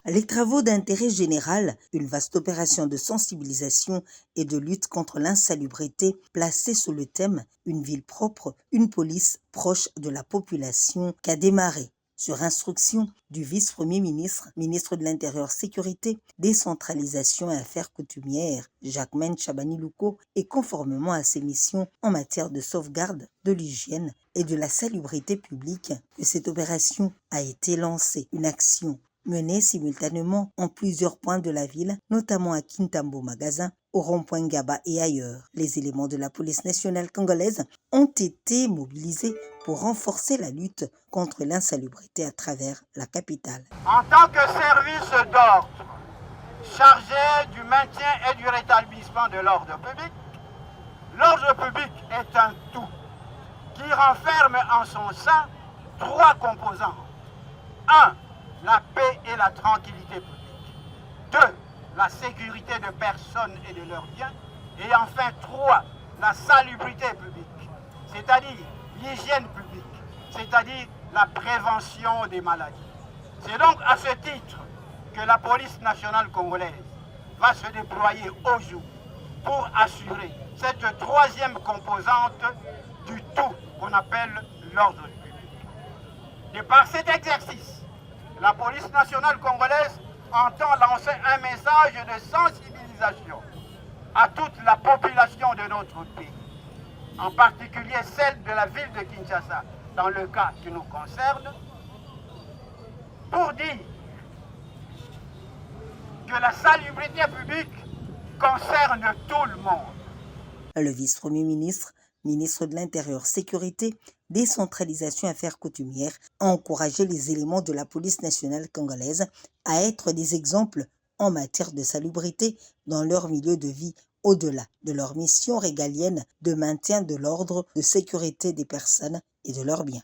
Les travaux d'intérêt général, une vaste opération de sensibilisation et de lutte contre l'insalubrité placée sous le thème « Une ville propre, une police proche de la population » qui a démarré sur instruction du vice-premier ministre, ministre de l'Intérieur, Sécurité, Décentralisation et Affaires coutumières, Jacquemaine Chabani-Louko, et conformément à ses missions en matière de sauvegarde de l'hygiène et de la salubrité publique, que cette opération a été lancée. Une action menée simultanément en plusieurs points de la ville, notamment à Kintambo Magasin, au rond-point Ngaba et ailleurs. Les éléments de la police nationale congolaise ont été mobilisés pour renforcer la lutte contre l'insalubrité à travers la capitale. En tant que service d'ordre chargé du maintien et du rétablissement de l'ordre public est un tout qui renferme en son sein trois composantes. 1. La paix et la tranquillité publique. 2. La sécurité de personnes et de leurs biens. Et enfin 3. La salubrité publique, c'est-à-dire l'hygiène publique, c'est-à-dire la prévention des maladies. C'est donc à ce titre que la police nationale congolaise va se déployer aujourd'hui pour assurer cette troisième composante du tout qu'on appelle l'ordre public. Et par cet exercice, la police nationale congolaise entend lancer un message de sensibilisation à toute la population de notre pays, en particulier celle de la ville de Kinshasa, dans le cas qui nous concerne, pour dire que la salubrité publique concerne tout le monde. Le vice-premier ministre, ministre de l'Intérieur, Sécurité, Décentralisation et Affaires coutumières, a encouragé les éléments de la police nationale congolaise à être des exemples en matière de salubrité dans leur milieu de vie, au-delà de leur mission régalienne de maintien de l'ordre, de sécurité des personnes et de leurs biens.